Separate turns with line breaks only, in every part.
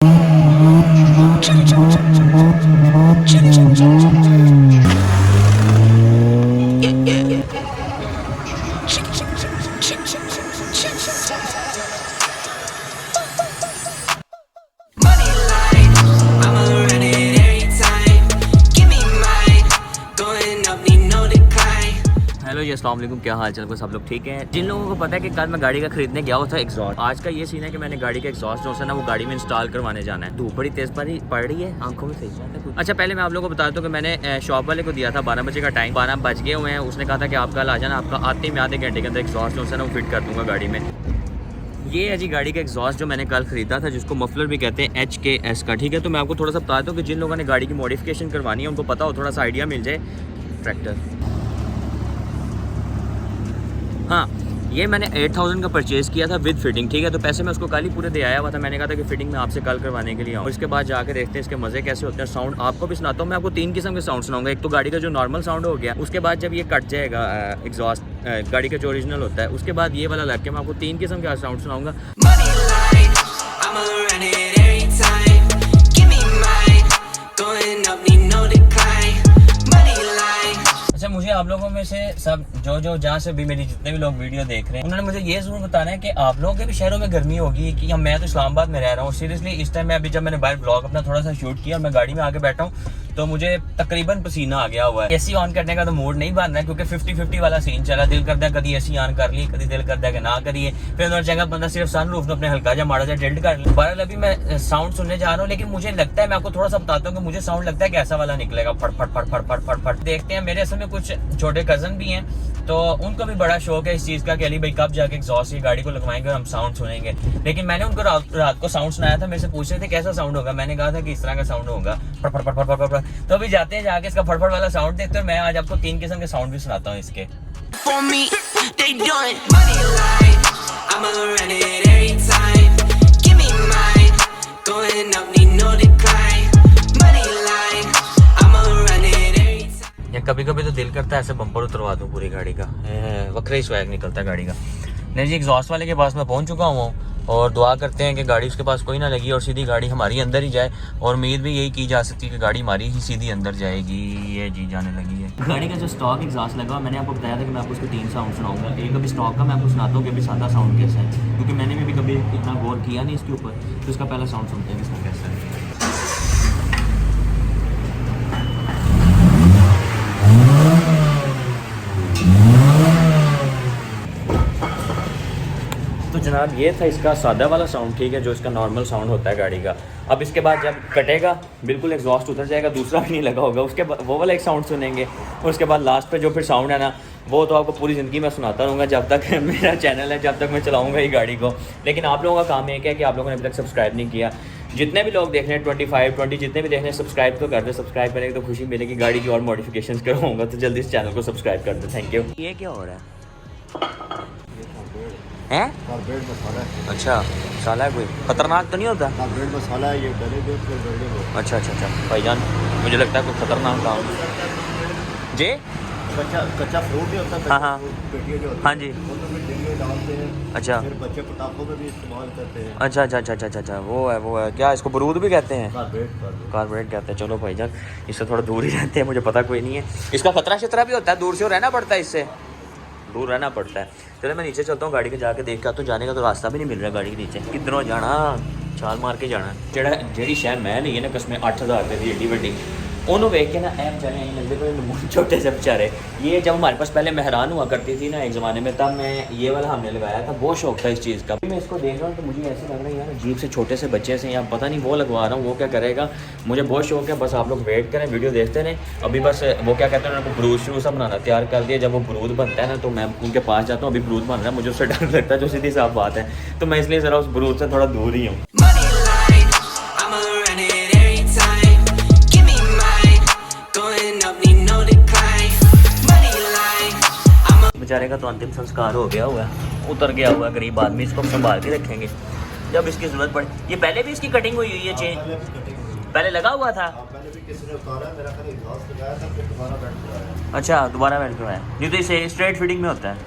Hello जी, अस्सलाम वालेकुम। क्या हाल चाल को सब लोग ठीक हैं। जिन लोगों को पता है कि कल मैं गाड़ी का खरीदने गया हुआ था एग्जॉस्ट, आज का ये सीन है कि मैंने गाड़ी का एग्जॉस्ट जो है ना वो गाड़ी में इंस्टॉल करवाने जाना है। धूप बड़ी तेज पड़ रही है, आंखों में सही जाता है। अच्छा, पहले मैं आप लोगों को बता दूं कि मैंने शॉप वाले को दिया था 12 बजे का टाइम, 12 बज गए हुए हैं। उसने कहा था कि आप कल आ जाना, आपका आते ही मैं आधे घंटे के अंदर एग्जॉस्ट जो है ना वो फिट कर दूँगा गाड़ी में। ये है जी गाड़ी का एग्जॉस्ट जो मैंने कल ख़रीदा था, जिसको मफलर भी कहते हैं HKS का। ठीक है, तो मैं आपको थोड़ा सा बता दूँ कि जिन लोगों ने गाड़ी की मॉडिफिकेशन करवानी है उनको पता हो, थोड़ा सा आइडिया मिल जाए। ट्रैक्टर, हाँ, ये मैंने 8000 का परचेज़ किया था विद फिटिंग। ठीक है, तो पैसे मैं उसको कल ही पूरे दे आया हुआ था। मैंने कहा था कि फिटिंग में आपसे कल करवाने के लिए आऊँ। इसके बाद जाकर देखते हैं इसके मज़े कैसे होते हैं। साउंड आपको भी सुनाता हूँ। मैं आपको 3 किस्म के साउंड सुनाऊंगा। एक तो गाड़ी का जो नॉर्मल साउंड हो गया, उसके बाद जब ये कट जाएगा एग्जॉस्ट गाड़ी का जो ओरिजिनल होता है, उसके बाद ये वाला लग के मैं आपको 3 किस्म का साउंड सुनाऊंगा। अच्छा, मुझे आप लोगों में से सब जो जहाँ से भी मेरी जितने भी लोग वीडियो देख रहे हैं, उन्होंने मुझे ये जरूर बताना है कि आप लोगों के भी शहरों में गर्मी होगी कि मैं तो इस्लामाबाद में रह रहा हूँ। सीरियसली इस टाइम मैं अभी जब मैंने बाहर ब्लॉग अपना थोड़ा सा शूट किया और मैं गाड़ी में आके बैठा हूँ तो मुझे तकरीबन पसीना आ गया हुआ है। एसी ऑन करने का तो मूड नहीं बन रहा है क्योंकि 50-50 वाला सीन चला। दिल करता है कभी एसी ऑन कर ली, कभी दिल करता है कि ना करिए। फिर उन्होंने जगह बंदा सिर्फ सनरूफ में अपने हल्का जा माड़ा जा टिल्ट कर ले। बहरहाल अभी मैं साउंड सुनने जा रहा हूँ, लेकिन मुझे लगता है, मैं आपको थोड़ा सा बताता हूँ कि मुझे साउंड लगता है कैसा वाला निकलेगा, फट फट फट फट फट फट फट। देखते हैं, मेरे असल में कुछ छोटे कजन भी हैं तो उनको भी बड़ा शौक है इस चीज़ का कि अली भाई कब जाके एग्जॉस्ट की गाड़ी को लगवाएंगे और हम साउंड सुनेंगे। लेकिन मैंने उनको रात को साउंड सुनाया था, मेरे से पूछ रहे थे कैसा साउंड होगा। मैंने कहा था कि इस तरह का साउंड होगा, फट फट फट फट फट फट। तो अभी जाते हैं, जाके इसका फटफट वाला साउंड देखते हैं। मैं आज आपको 3 किस्म के साउंड भी सुनाता हूँ इसके। या कभी कभी तो दिल करता है ऐसे बम्पर उतरवा दूं पूरी गाड़ी का, वक्र ही स्वैग निकलता है गाड़ी का। नहीं जी, एग्जॉस्ट वाले के पास मैं पहुंच चुका हूँ और दुआ करते हैं कि गाड़ी उसके पास कोई ना लगी और सीधी गाड़ी हमारी अंदर ही जाए। और उम्मीद भी यही की जा सकती है कि गाड़ी हमारी ही सीधी अंदर जाएगी। ये जी जाने लगी है। गाड़ी का जो स्टॉक एग्जॉस्ट लगा, मैंने आपको बताया था कि मैं आपको उसके 3 साउंड सुनाऊंगा। एक अभी स्टॉक का मैं आपको सुनाता हूँ कि अभी सादा साउंड कैसा है, क्योंकि मैंने भी कभी इतना गौर किया नहीं इसके ऊपर। तो इसका पहला साउंड सुनते हैं इसका कैसा है। तो जनाब ये था इसका सादा वाला साउंड। ठीक है, जो इसका नॉर्मल साउंड होता है गाड़ी का। अब इसके बाद जब कटेगा बिल्कुल एग्जॉस्ट उतर जाएगा, दूसरा भी नहीं लगा होगा, उसके बाद वो वाला एक साउंड सुनेंगे। और उसके बाद लास्ट पे जो फिर साउंड है ना, वो तो आपको पूरी ज़िंदगी में सुनाता रहूँगा जब तक मेरा चैनल है, जब तक मैं चलाऊँगा ये गाड़ी को। लेकिन आप लोगों का काम एक है कि आप लोगों ने अभी तक सब्सक्राइब नहीं किया। जितने भी लोग देख रहे हैं 25-20 जितने भी देख रहे हैं, सब्सक्राइब तो कर दे। सब्सक्राइब करेंगे तो खुशी मिलेगी, गाड़ी की और मॉडिफिकेशन करवाऊँगा, तो जल्दी इस चैनल को सब्सक्राइब कर दे। Thank you. ये क्या हो रहा है?
कार्बेट मसाला है।
अच्छा, मसाला है, कोई खतरनाक तो नहीं होता?
कार्बेट मसाला है, ये डलेगे फिर गलेगा।
अच्छा अच्छा अच्छा भाईजान, मुझे लगता है कोई खतरनाक काम जी।
कच्चा फ्रूट नहीं होता,
हाँ हाँ
पेटियाँ जो होती
हाँ जी,
वो तो फिर डिंगे डालते हैं।
अच्छा
फिर बच्चे पटाखों में भी इस्तेमाल करते हैं।
अच्छा अच्छा अच्छा अच्छा अच्छा, वो है क्या, इसको बरूद भी कहते हैं?
कार्बेट
कहते हैं। चलो भाईजान, इससे थोड़ा दूर ही रहते हैं, मुझे पता कोई नहीं है। इसका खतरा शतरा भी होता है, दूर से रहना पड़ता है, इससे दूर रहना पड़ता है। चलो मैं नीचे चलता हूँ, गाड़ी के जाके देख के तो जाने का तो रास्ता भी नहीं मिल रहा गाड़ी के नीचे। किधरों जाना, छाल मार के जाना। ਜਿਹੜੀ शहर मैं नहीं है ना कसमें 8000 रुपये की एडी वड्डी, उन्होंने वेख के ना ऐ बेचारे यहीं लगते कोई छोटे से बेचारे। ये जब हमारे पास पहले मेहरान हुआ करती थी ना एक ज़माने में, तब मैं ये वाला हमने लगाया था, बहुत शौक था इस चीज़ का। मैं इसको देख रहा हूँ तो मुझे ऐसे लग रहा है यार अजीब से छोटे से बच्चे से, या पता नहीं वो लगवा रहा हूँ, वो क्या करेगा। मुझे बहुत शौक है, बस आप लोग वेट करें, वीडियो देखते रहें। अभी बस वो क्या कहते हैं, उनको बरूद शुरू सा बनाना तैयार कर दिया। जब वो बरूद बनता है ना तो मैं उनके पास जाता हूँ। अभी बरूद बन रहा है, मुझे उससे डर लगता है, जो सीधी साफ बात है। तो मैं इसलिए ज़रा उस बरूद से थोड़ा दूर ही हूँ। बेचारे का तो अंतिम संस्कार हो गया हुआ है, उतर गया हुआ है गरीब आदमी। इसको संभाल के रखेंगे जब इसकी ज़रूरत पड़े। ये पहले भी इसकी कटिंग हुई है, चेंज पहले लगा हुआ था।
पहले भी किसी ने उतारा, मेरा खाली एग्जॉस्ट लगाया था, फिर दोबारा बेल्ट लगाया।
अच्छा, दोबारा बेल्ट करवाया। नहीं तो इसे स्ट्रेट फिटिंग में होता है।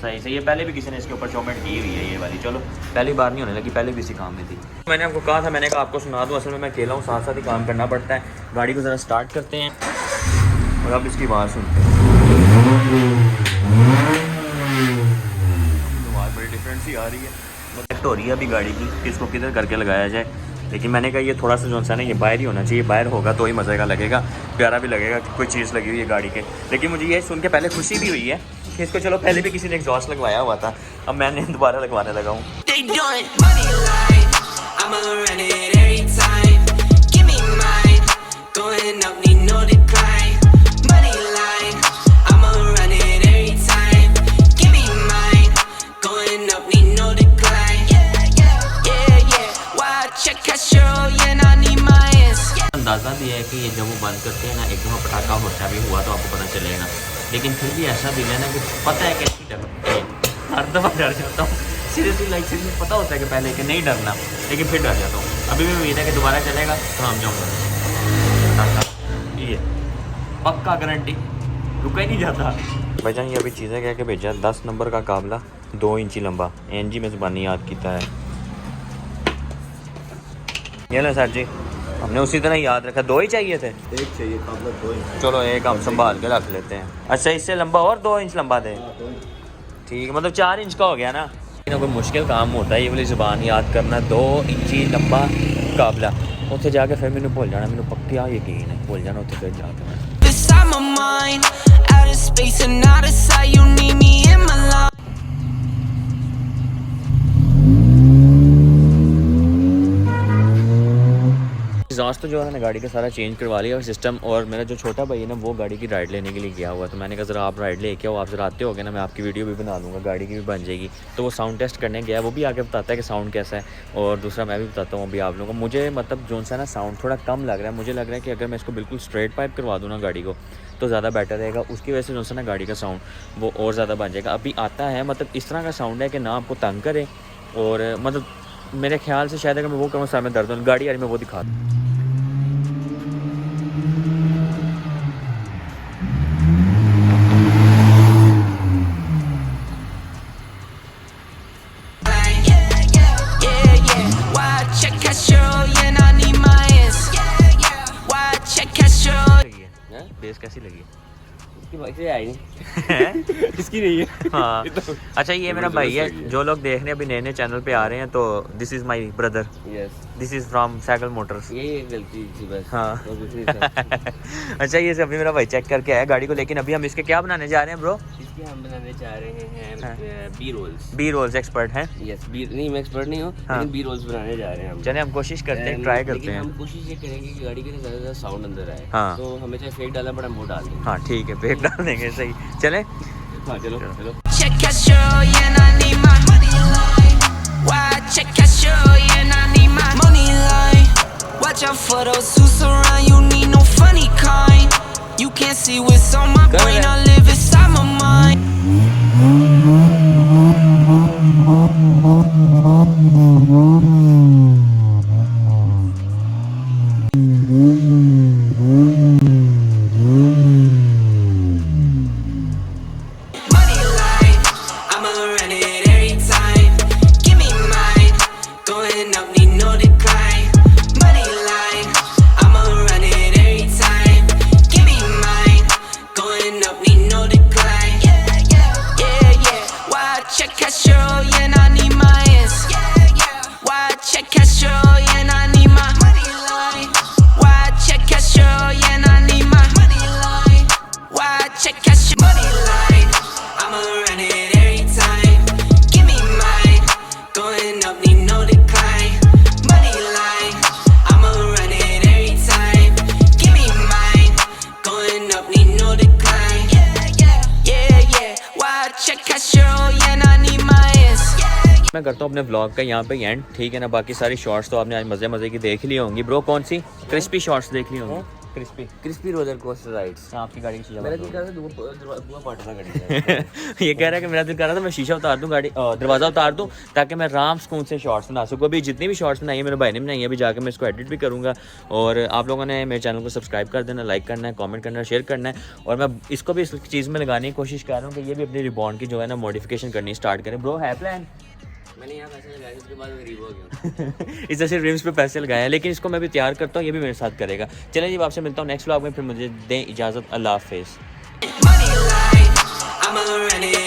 सही से, ये पहले भी किसी ने इसके ऊपर कमेंट की हुई है ये वाली। चलो पहली बार नहीं होने लगी, पहले भी इसी काम में थी। मैंने आपको कहा था, मैंने कहा आपको सुना दूँ, असल में मैं अकेला हूँ, साथ साथ ही काम करना पड़ता है। गाड़ी को ज़रा स्टार्ट करते हैं और अब इसकी आवाज़ सुनते हैं। आवाज़ बड़ी डिफरेंट सी आ रही है, मतलब हो रही है अभी गाड़ी की कि इसको किधर करके लगाया जाए। लेकिन मैंने कहा ये थोड़ा सा जो सा ना ये बाहर ही होना चाहिए, बाहर होगा तो ही मज़े का लगेगा, प्यारा भी लगेगा कि कोई चीज़ लगी हुई है गाड़ी के। लेकिन मुझे ये सुन के पहले खुशी भी हुई है कि इसको चलो पहले भी किसी ने एग्जॉस्ट लगवाया हुआ था, अब मैंने दोबारा लगवाने लगा हूँ। अंदाज़ा भी है कि ये जब वो बंद करते हैं ना, एक दफ़ा पटाखा होता भी हुआ तो आपको पता चलेगा। लेकिन फिर भी ऐसा दिल है ना कि पता है कि हर दफ़ा डर जाता हूँ सीरियसली, लाइक सीरियसली पता होता है कि पहले कि नहीं डरना, लेकिन फिर डर जाता हूँ। अभी भी उम्मीद है कि दोबारा चलेगा तो हम जाऊँगा, ये पक्का गारंटी, रुका ही नहीं जाता। भाईजान ये अभी चीज़ें कह के भेजा, 10 नंबर का काबला 2 इंची लंबा, NG में ज़बानी याद किया है। ये ना सर जी, हमने उसी तरह याद रखा, 2 ही चाहिए थे।
एक चाहिए काबला, 2 इंच।
चलो एक हम संभाल के रख लेते हैं। अच्छा इससे लंबा और 2 इंच लंबा दे, ठीक है, मतलब 4 इंच का हो गया ना। कोई मुश्किल काम होता है ये वाली ज़बान याद करना, 2 इंची लंबा काबला। उत्थे जाके फिर मैंने भूल जाना, मैंने पक्का यकीन है भूल जाना उत्थे फिर जाके मैं। एग्जॉस्ट तो जो है ना गाड़ी का सारा चेंज करवा लिया और सिस्टम, और मेरा जो छोटा भाई है ना वो गाड़ी की राइड लेने के लिए गया हुआ, तो मैंने कहा ज़रा आप राइड लेके आओ, आप ज़रा आते हो गए ना, मैं आपकी वीडियो भी बना लूँगा, गाड़ी की भी बन जाएगी। तो वो साउंड टेस्ट करने गया, वो भी आके बताता है कि साउंड कैसा है, और दूसरा मैं भी बताता हूँ अभी आप लोगों को। मुझे मतलब जो सा ना साउंड थोड़ा कम लग रहा है, मुझे लग रहा है कि अगर मैं इसको बिल्कुल स्ट्रेट पाइप करवा दूँ ना गाड़ी को तो ज़्यादा बेटर रहेगा, उसकी वजह से जो सा ना गाड़ी का साउंड वो और ज़्यादा बन जाएगा। अभी आता है मतलब इस तरह का साउंड है कि ना आपको तंग करे, और मतलब मेरे ख्याल से शायद अगर मैं वो करूँ सर में दर्द हो, गाड़ी यार मैं वो दिखा दूँ। बेस कैसी लगी? इसकी बाइक से आई नहीं इसकी नहीं है। हाँ अच्छा ये मेरा भाई है, जो लोग देख रहे हैं अभी नए नए चैनल पे आ रहे हैं, तो this is my brother, this is from cycle Motors.
ये गलती थी बस।
हाँ अच्छा ये अभी मेरा भाई चेक करके आया गाड़ी को, लेकिन अभी हम इसके क्या बनाने जा रहे हैं ब्रो?
इसके हम बनाने जा रहे हैं B rolls.
B rolls expert हैं?
यस, बी नहीं मैं एक्सपर्ट नहीं हूँ, लेकिन बी रोल्स बनाने जा रहे हैं हम।
चलिए हम कोशिश करते हैं, ट्राई करते हैं।
हम कोशिश ये करेंगे कि गाड़ी के ज़्यादा ज़्यादा साउंड अंदर आए।
हाँ
तो हमें चाहे फेक डालना पड़ा, वो डाल देंगे।
हाँ ठीक है, फेक डाल देंगे, सही चले।
हाँ चलो चलो।
Watch out for those who surround you, need no funny kind. You can't see what's on my brain, I live inside my mind. Money line, I'ma run it every time. Give me mine, going up, need no decline. Money line, I'ma run it every time. Give me mine, going up, need no decline. Yeah. Why check Castro, yeah, I need my ass. Why check Castro, yeah, I need my money line. Why check Castro, yeah, I need my money line. Why check Castro, money line. I'ma run it every time. Give me mine, going up, need no decline. Money line, I'ma run it every time. Give me mine, going up, need no decline. Yeah. Why check Castro, yeah, I need my ass.
मैं करता हूँ अपने vlog का यहाँ पे and, ठीक है ना। बाकी सारी शॉर्ट्स तो आपने आज मज़े मज़े की देख ली होंगी ब्रो। कौन सी? क्रिस्पी शॉर्ट्स देख ली होंगी। Crispy
crispy roller coaster rides.
आपकी गाड़ी की शीशा
मेरा दिल कर रहा है दुआ पाटना गाड़ी का।
ये कह रहा है कि मेरा दिल कर रहा था मैं शीशा उतार दूं, गाड़ी दरवाज़ा उतार दूं, ताकि मैं आराम सुकून से शॉर्ट्स बना सकूँ। अभी जितनी भी शॉर्ट्स बनाई है मेरे भाई ने बनाई है, अभी जाकर मैं इसको एडिट भी करूँगा। और आप लोगों ने मेरे चैनल को सब्सक्राइब कर देना, लाइक करना है, कमेंट करना है, शेयर करना है। और मैं इसको भी इस चीज़ में लगाने की कोशिश कर रहा हूँ कि ये भी अपनी रिबॉन्ड की जो है ना मॉडिफिकेशन करनी स्टार्ट करें। ब्रो है प्लान?
मैंने यहाँ पैसे लगाए, उसके बाद गरीब हो गया।
इस जैसे रिम्स पे पैसे लगाए हैं, लेकिन इसको मैं भी तैयार करता हूँ, ये भी मेरे साथ करेगा। चलिए जी, आपसे मिलता हूँ नेक्स्ट व्लॉग में, फिर मुझे दें इजाज़त। अल्लाह हाफिज़।
Money line, I'ma run it